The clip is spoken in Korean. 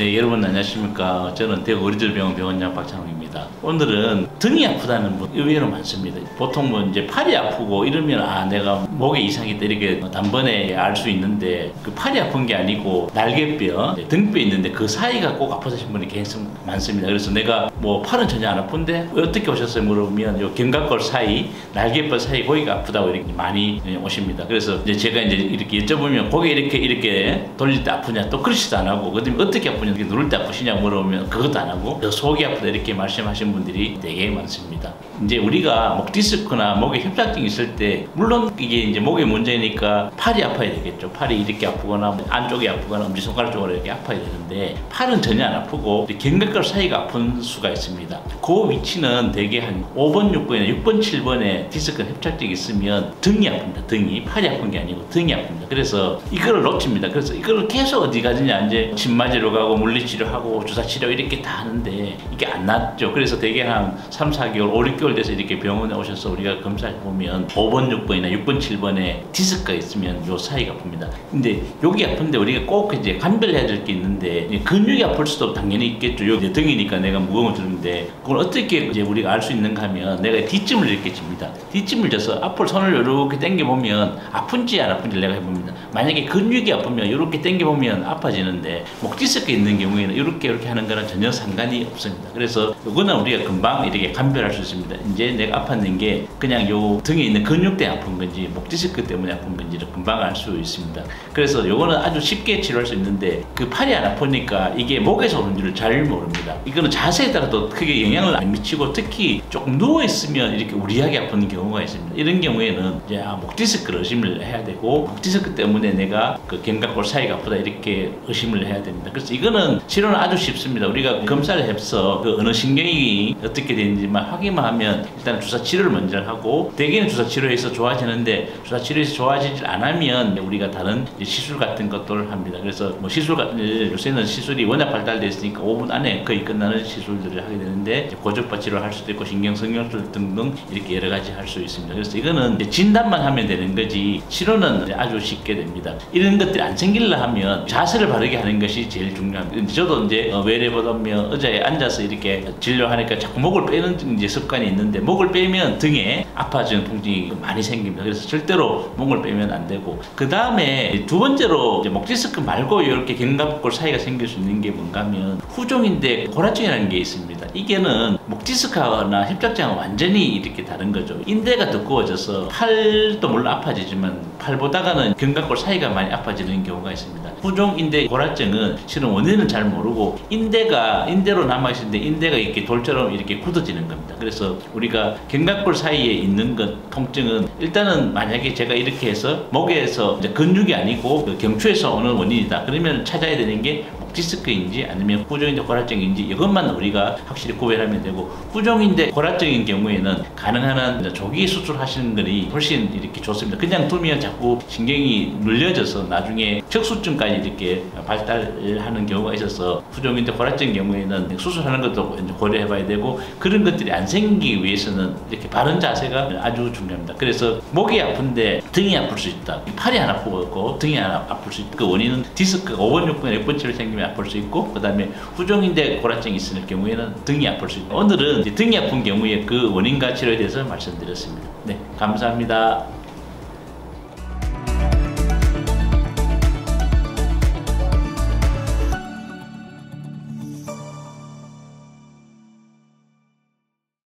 네, 여러분 안녕하십니까. 저는 대구 어린이병원 병원장 박창욱입니다. 오늘은 등이 아프다는 분 의외로 많습니다. 보통 뭐 이제 팔이 아프고 이러면 내가 목에 이상이 있다 이렇게 단번에 알 수 있는데 그 팔이 아픈 게 아니고 날개뼈, 등뼈 있는데 그 사이가 꼭 아파하신 분이 굉장히 많습니다. 그래서 내가 뭐 팔은 전혀 안 아픈데 어떻게 오셨어요? 물어보면 요 견갑골 사이, 날개뼈 사이 거기가 아프다고 이렇게 많이 오십니다. 그래서 이제 제가 이제 이렇게 여쭤보면 거기 이렇게 돌릴 때 아프냐 또 그러지도 안 하고 그다음에 어떻게 아프냐 이렇게 누를 때 아프시냐 물어보면 그것도 안 하고 속이 아프다 이렇게 말씀하시는 분들이 되게 많습니다. 이제 우리가 목 디스크나 목에 협착증이 있을 때 물론 이게 이제 목의 문제니까 팔이 아파야 되겠죠. 팔이 이렇게 아프거나 안쪽이 아프거나 엄지손가락 쪽으로 이렇게 아파야 되는데 팔은 전혀 안 아프고 견갑골 사이가 아픈 수가 있습니다. 그 위치는 대개 한 5번, 6번이나 6번, 7번에 디스크 협착증이 있으면 등이 아픕니다. 등이 팔이 아픈 게 아니고 등이 아픕니다. 그래서 이거를 놓칩니다. 그래서 이거를 계속 어디 가느냐 이제 침 맞으러 가고 물리치료하고 주사치료 이렇게 다 하는데 이게 안 낫죠. 그래서 대개 한 3, 4개월, 5, 6개월 돼서 이렇게 병원에 오셔서 우리가 검사해 보면 5번, 6번이나 6번, 7번에 디스크가 있으면 요 사이가 아픕니다. 근데 여기 아픈데 우리가 꼭 이제 감별해야 될 게 있는데 근육이 아플 수도 당연히 있겠죠. 여기 등이니까 내가 무거운 걸 들는데 그걸 어떻게 이제 우리가 알 수 있는가 하면 내가 뒷짐을 이렇게 집니다. 뒷짐을 져서 앞으로 손을 이렇게 당겨 보면 아픈지 안 아픈지 내가 해봅니다. 만약에 근육이 아프면 이렇게 당겨 보면 아파지는데 목 디스크 있는 경우에는 이렇게 하는 거랑 전혀 상관이 없습니다. 그래서 이거는 우리가 금방 이렇게 감별할 수 있습니다. 이제 내가 아팠는 게 그냥 요 등에 있는 근육 때문에 아픈 건지 목 디스크 때문에 아픈 건지를 금방 알 수 있습니다. 그래서 요거는 아주 쉽게 치료할 수 있는데 그 팔이 안 아프니까 이게 목에서 오는 줄을 잘 모릅니다. 이거는 자세에 따라도 크게 영향을 안 미치고 특히 조금 누워 있으면 이렇게 우리하게 아픈 경우가 있습니다. 이런 경우에는 이제 목 디스크를 의심을 해야 되고 목 디스크 때문에 내가 그 견갑골 사이가 아프다 이렇게 의심을 해야 됩니다. 그래서 이거는 치료는 아주 쉽습니다. 우리가 검사를 해서 그 어느 신경이 어떻게 되는지만 확인만 하면 일단 주사 치료를 먼저 하고 대개는 주사 치료해서 좋아지는데 주사 치료해서 좋아지질 않으면 우리가 다른 시술 같은 것들을 합니다. 그래서 뭐 시술 같은 요새는 시술이 워낙 발달되어 있으니까 5분 안에 거의 끝나는 시술들을 하게 되는데 고주파 치료를 할 수도 있고 신경성형술 등등 이렇게 여러 가지 할 수 있습니다. 그래서 이거는 진단만 하면 되는 거지 치료는 아주 쉽게 됩니다. 이런 것들이 안 생기려 하면 자세를 바르게 하는 것이 제일 중요합니다. 저도 이제 외래보다면 의자에 앉아서 이렇게 진료하니까 자꾸 목을 빼는 이제 습관이 있는데 목을 빼면 등에 아파지는 통증이 많이 생깁니다. 그래서 절대로 목을 빼면 안 되고 그 다음에 두 번째로 이제 목 디스크 말고 이렇게 견갑골 사이가 생길 수 있는 게 뭔가 하면 후종인대 골화증이라는 게 있습니다. 이게는 목 디스크나 협착증은 완전히 이렇게 다른 거죠. 인대가 두꺼워져서 팔도 물론 아파지지만 팔보다가는 견갑골 사이가 많이 아파지는 경우가 있습니다. 후종인대 골화증은 실은 원인은 잘 모르고 인대로 남아있는데 인대가 이렇게 돌처럼 이렇게 굳어지는 겁니다. 그래서 우리가 견갑골 사이에 있는 것 통증은 일단은 만약에 제가 이렇게 해서 목에서 이제 근육이 아니고 그 경추에서 오는 원인이다. 그러면 찾아야 되는 게 디스크인지 아니면 후종인대 골화증인지 이것만 우리가 확실히 구별하면 되고 후종인대 골화증인 경우에는 가능한 한 조기 수술하시는 것이 훨씬 이렇게 좋습니다. 그냥 두면 자꾸 신경이 눌려져서 나중에 척수증까지 이렇게 발달하는 경우가 있어서 후종인대 골화증 경우에는 수술하는 것도 고려해 봐야 되고 그런 것들이 안 생기기 위해서는 이렇게 바른 자세가 아주 중요합니다. 그래서 목이 아픈데 등이 아플 수 있다. 팔이 안 아프고 등이 안 아플 수 있다. 그 원인은 디스크가 5번, 6번, 6번, 7번 생기면 아플 수 있고 그 다음에 후종인대 골화증이 있을 경우에는 등이 아플 수 있고 오늘은 등이 아픈 경우에 그 원인과 치료에 대해서 말씀드렸습니다. 네, 감사합니다.